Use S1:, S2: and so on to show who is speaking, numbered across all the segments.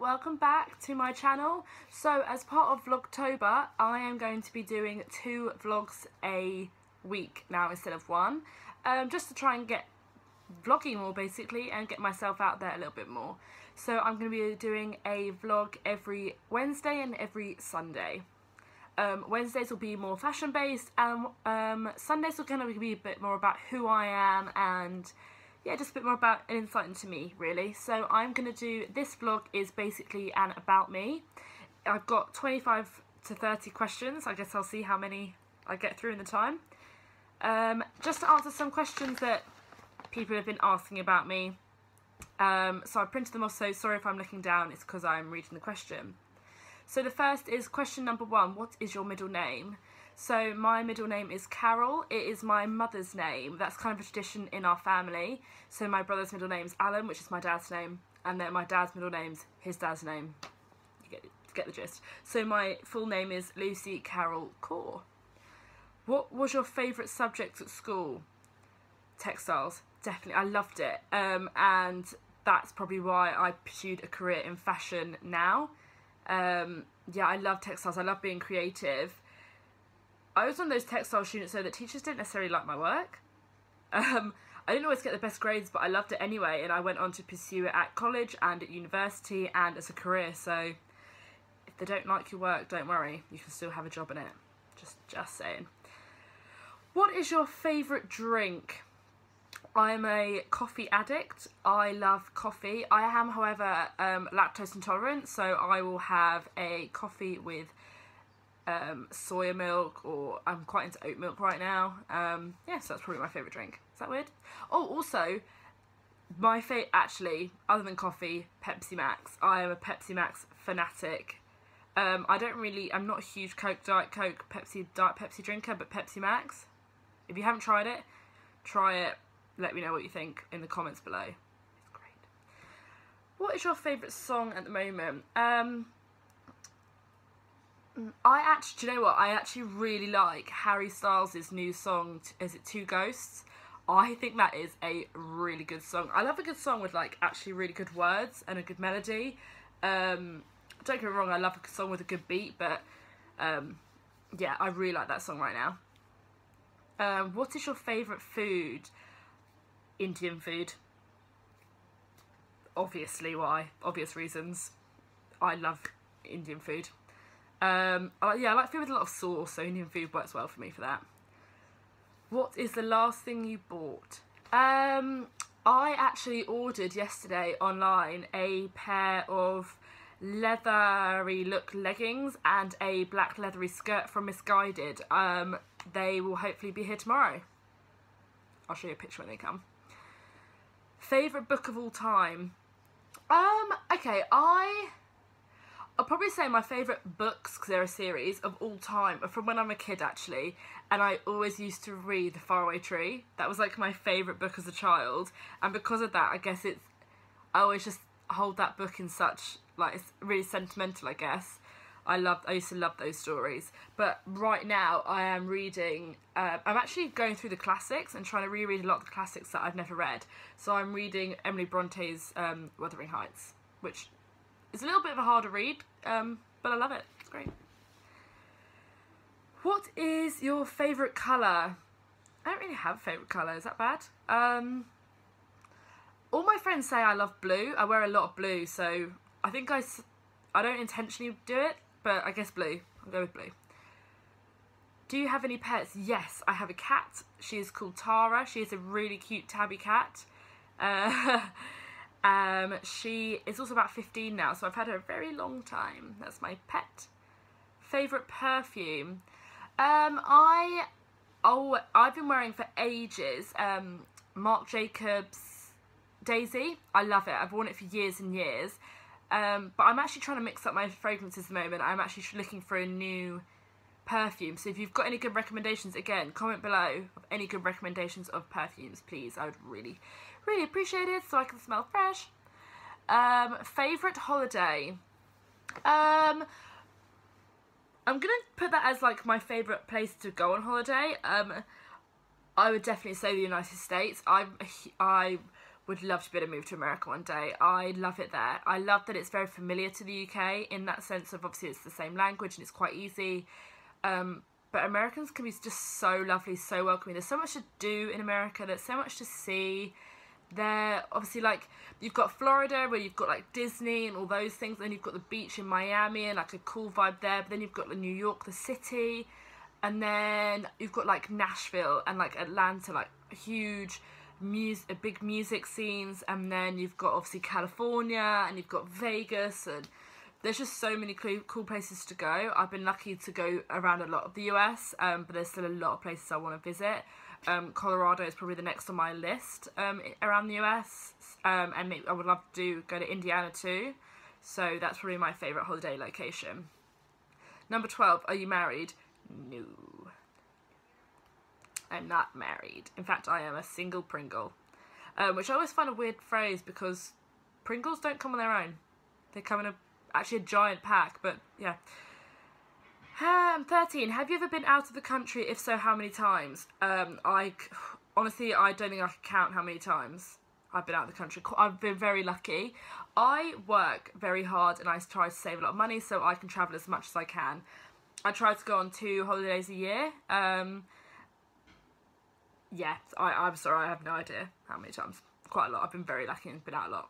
S1: welcome back to my channel. So as part of Vlogtober, I am going to be doing 2 vlogs a week now instead of 1, just to try and get vlogging more basically and get myself out there a little bit more. So I'm going to be doing a vlog every Wednesday and every Sunday. Wednesdays will be more fashion based, and Sundays are going to be a bit more about who I am and yeah, just a bit more about an insight into me really. So I'm going to do, this vlog is basically an about me. I've got 25 to 30 questions. I guess I'll see how many I get through in the time. Just to answer some questions that people have been asking about me. So I printed them off, so sorry if I'm looking down, it's because I'm reading the question. So the first is question number 1, what is your middle name? So my middle name is Carol. It is my mother's name. That's kind of a tradition in our family. So my brother's middle name is Alan, which is my dad's name, and then my dad's middle name's his dad's name. You get the gist. So my full name is Lucy Carol Core. What was your favourite subject at school? Textiles, definitely. I loved it, and that's probably why I pursued a career in fashion now. Yeah, I love textiles. I love being creative. I was one of those textile students though that teachers didn't necessarily like my work. I didn't always get the best grades, but I loved it anyway, and I went on to pursue it at college and at university and as a career. So if they don't like your work, don't worry, you can still have a job in it. Just saying. What is your favourite drink? I'm a coffee addict. I love coffee. I am, however, lactose intolerant, so I will have a coffee with soya milk, or I'm quite into oat milk right now. Yeah, so that's probably my favourite drink. Is that weird? Oh, also, my favourite, actually, other than coffee, Pepsi Max. I am a Pepsi Max fanatic. I'm not a huge Diet Coke, Diet Pepsi drinker, but Pepsi Max. If you haven't tried it, try it. Let me know what you think in the comments below. It's great. What is your favourite song at the moment? Do you know what? I actually really like Harry Styles' new song, is it Two Ghosts? I think that is a really good song. I love a good song with like actually really good words and a good melody. Don't get me wrong, I love a song with a good beat, but yeah, I really like that song right now. What is your favourite food? Indian food. Obviously, why? Obvious reasons. I love Indian food. Yeah, I like food with a lot of sauce, so Indian food works well for me for that. What is the last thing you bought? I actually ordered yesterday online a pair of leathery look leggings and a black leathery skirt from Misguided. They will hopefully be here tomorrow. I'll show you a picture when they come. Favourite book of all time? Okay, I'll probably say my favourite books, because they're a series, of all time are from when I'm a kid actually, and I always used to read The Faraway Tree. That was like my favourite book as a child, and because of that I guess I always just hold that book in such, like, it's really sentimental I guess. I used to love those stories. But right now I am reading, I'm actually going through the classics and trying to reread a lot of the classics that I've never read. So I'm reading Emily Bronte's Wuthering Heights, which is a little bit of a harder read, but I love it. It's great. What is your favourite colour? I don't really have a favourite colour. Is that bad? All my friends say I love blue. I wear a lot of blue, so I think I don't intentionally do it, but I guess blue. I'll go with blue. Do you have any pets? Yes, I have a cat. She is called Tara. She is a really cute tabby cat. She is also about 15 now, so I've had her a very long time. That's my pet. Favourite perfume? I've been wearing for ages Marc Jacobs Daisy. I love it. I've worn it for years and years. But I'm actually trying to mix up my fragrances at the moment. I'm actually looking for a new perfume. So if you've got any good recommendations, again, comment below of any good recommendations of perfumes, please. I would really, really appreciate it so I can smell fresh. Favourite holiday? I'm going to put that as like my favourite place to go on holiday. I would definitely say the United States. I would love to be able to move to America one day. I love it there. I love that it's very familiar to the UK in that sense of obviously it's the same language and it's quite easy. But Americans can be just so lovely, so welcoming. There's so much to do in America. There's so much to see. There, obviously, like, you've got Florida where you've got like Disney and all those things. Then you've got the beach in Miami and like a cool vibe there. But then you've got New York, the city. And then you've got like Nashville and like Atlanta, like huge big music scenes. And then you've got obviously California and you've got Vegas, and there's just so many cool places to go. I've been lucky to go around a lot of the US, but there's still a lot of places I want to visit. Colorado is probably the next on my list around the US, and I would love to go to Indiana too. So that's probably my favourite holiday location. Number 12, are you married? No. I'm not married. In fact, I am a single Pringle. Which I always find a weird phrase because Pringles don't come on their own. They come in actually a giant pack, but yeah. 13. Have you ever been out of the country? If so, how many times? Honestly, I don't think I can count how many times I've been out of the country. I've been very lucky. I work very hard and I try to save a lot of money so I can travel as much as I can. I try to go on 2 holidays a year. Yeah, I'm sorry, I have no idea how many times. Quite a lot. I've been very lucky and been out a lot.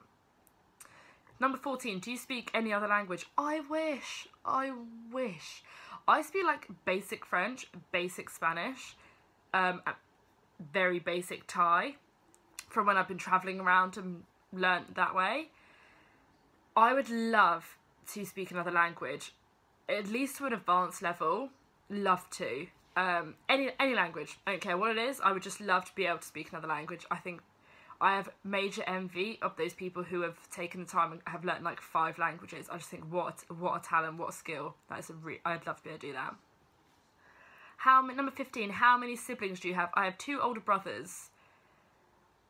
S1: Number 14, do you speak any other language? I wish. I speak like basic French, basic Spanish, very basic Thai from when I've been travelling around and learnt that way. I would love to speak another language, at least to an advanced level. Love to. Any language, I don't care what it is. I would just love to be able to speak another language. I think I have major envy of those people who have taken the time and have learnt like 5 languages. I just think what a talent, what a skill. That is I'd love to be able to do that. Number 15, how many siblings do you have? I have 2 older brothers.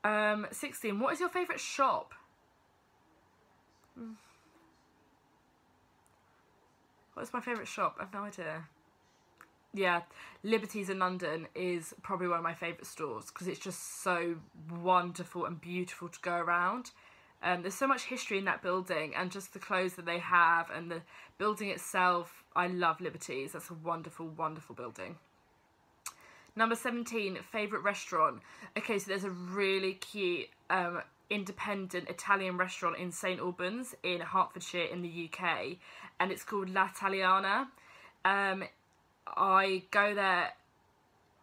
S1: 16, what is your favourite shop? What is my favourite shop? I have no idea. Yeah, Liberty's in London is probably one of my favourite stores because it's just so wonderful and beautiful to go around. There's so much history in that building and just the clothes that they have and the building itself. I love Liberty's. That's a wonderful, wonderful building. Number 17, favourite restaurant. Okay, so there's a really cute independent Italian restaurant in St Albans in Hertfordshire in the UK, and it's called L'Italiana. I go there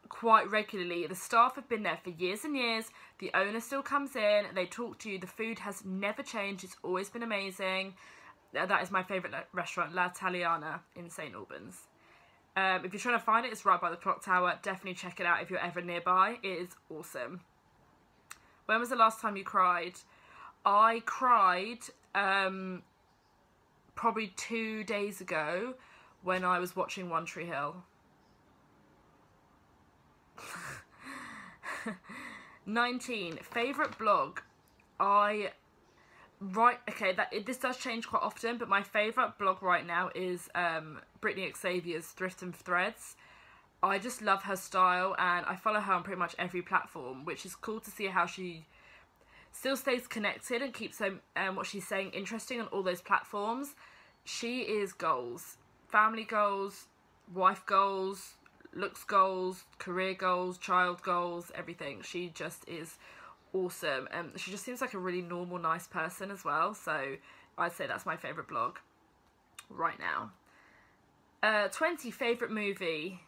S1: quite regularly. The staff have been there for years and years. The owner still comes in, they talk to you. The food has never changed. It's always been amazing. That is my favourite restaurant, L'Italiana in St Albans. If you're trying to find it, it's right by the clock tower. Definitely check it out if you're ever nearby. It is awesome. When was the last time you cried? I cried probably 2 days ago when I was watching One Tree Hill. 19, favourite blog. This does change quite often, but my favourite blog right now is Brittany Xavier's Thrift and Threads. I just love her style and I follow her on pretty much every platform, which is cool to see how she still stays connected and keeps what she's saying interesting on all those platforms. She is goals. Family goals, wife goals, looks goals, career goals, child goals, everything. She just is awesome. She just seems like a really normal, nice person as well. So I'd say that's my favourite blog right now. 20, favourite movie.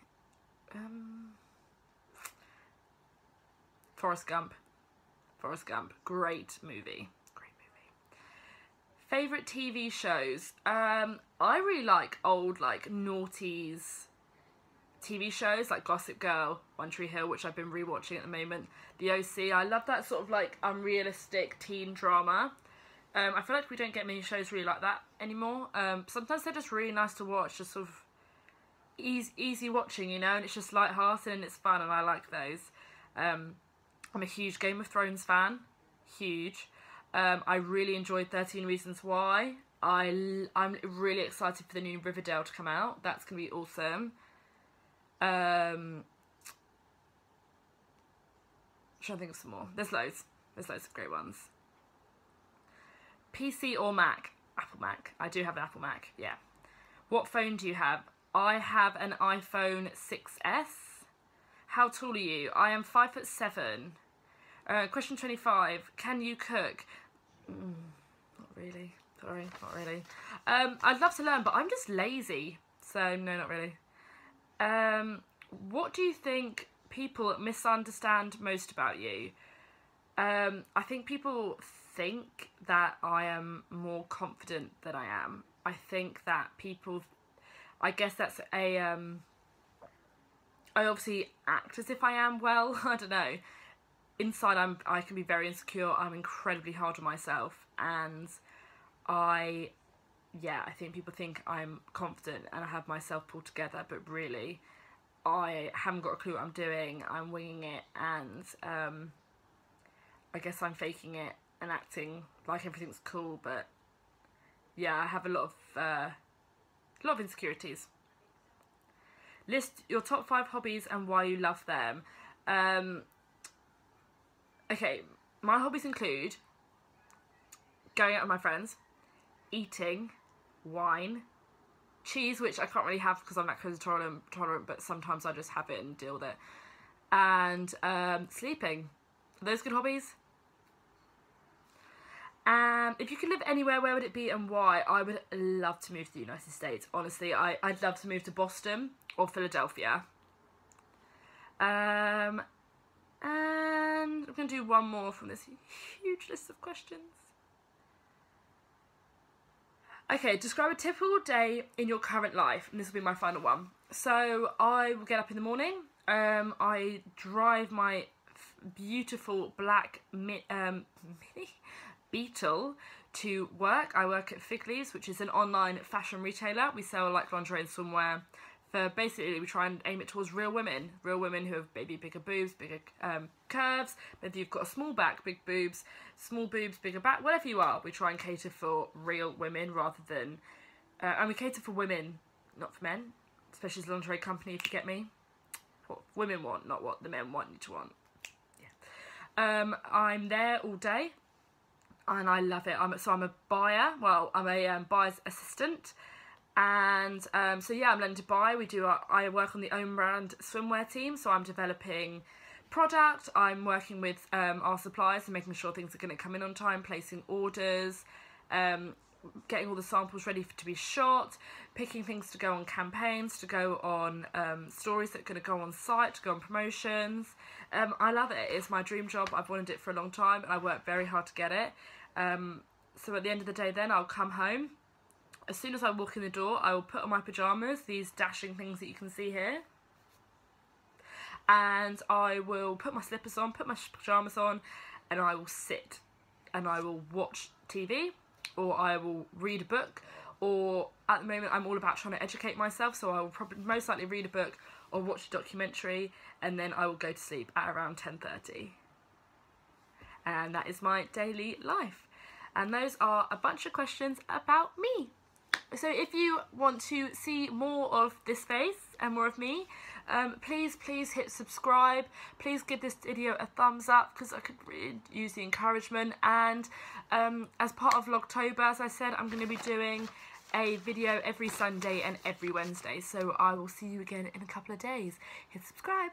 S1: Forrest Gump. Great movie. Favourite TV shows. I really like old, like, noughties TV shows, like Gossip Girl, One Tree Hill, which I've been rewatching at the moment. The OC. I love that sort of, like, unrealistic teen drama. I feel like we don't get many shows really like that anymore. Sometimes they're just really nice to watch, just sort of easy watching, you know, and it's just light-hearted and it's fun, and I like those. I'm a huge Game of Thrones fan. Huge. I really enjoyed 13 Reasons Why. I'm really excited for the new Riverdale to come out. That's going to be awesome. I'm trying to think of some more. There's loads. There's loads of great ones. PC or Mac? Apple Mac. I do have an Apple Mac, yeah. What phone do you have? I have an iPhone 6S. How tall are you? I am 5'7". Question 25. Can you cook? Not really. Sorry, not really. I'd love to learn, but I'm just lazy. So, no, not really. What do you think people misunderstand most about you? I think people think that I am more confident than I am. I think that people... I guess that's a... I obviously act as if I am well. I don't know. Inside, I can be very insecure. I'm incredibly hard on myself, and I think people think I'm confident and I have myself pulled together, but really, I haven't got a clue what I'm doing. I'm winging it, and I guess I'm faking it and acting like everything's cool. But yeah, I have a lot of insecurities. List your top 5 hobbies and why you love them. Okay, my hobbies include going out with my friends, eating, wine, cheese, which I can't really have because I'm lactose intolerant, but sometimes I just have it and deal with it, and sleeping. Are those good hobbies? And if you could live anywhere, where would it be and why? I would love to move to the United States. Honestly, I'd love to move to Boston or Philadelphia. And I'm going to do one more from this huge list of questions. Okay, describe a typical day in your current life, and this will be my final one. So I will get up in the morning. I drive my beautiful black Mini Beetle to work. I work at Fig Leaves, which is an online fashion retailer. We sell like lingerie and swimwear. For basically, we try and aim it towards real women who have maybe bigger boobs, bigger curves. Maybe you've got a small back, big boobs, small boobs, bigger back, whatever you are. We try and cater for real women rather than, and we cater for women, not for men. Especially as a lingerie company, if you get me. What women want, not what the men want you to want. Yeah. I'm there all day, and I love it. I'm a buyer. Well, I'm a buyer's assistant. And so yeah, I'm learning to buy. I work on the own brand swimwear team, so I'm developing product. I'm working with our suppliers and making sure things are going to come in on time, placing orders, getting all the samples ready to be shot, picking things to go on campaigns, to go on stories that are going to go on site, to go on promotions. I love it. It's my dream job. I've wanted it for a long time, and I work very hard to get it. So at the end of the day then, I'll come home. As soon as I walk in the door, I will put on my pyjamas, these dashing things that you can see here. And I will put my slippers on, put my pyjamas on, and I will sit. And I will watch TV, or I will read a book, or at the moment I'm all about trying to educate myself, so I will probably most likely read a book or watch a documentary, and then I will go to sleep at around 10:30. And that is my daily life. And those are a bunch of questions about me. So if you want to see more of this face and more of me, please hit subscribe. Please give this video a thumbs up because I could really use the encouragement. And as part of Vlogtober, as I said, I'm going to be doing a video every Sunday and every Wednesday. So I will see you again in a couple of days. Hit subscribe.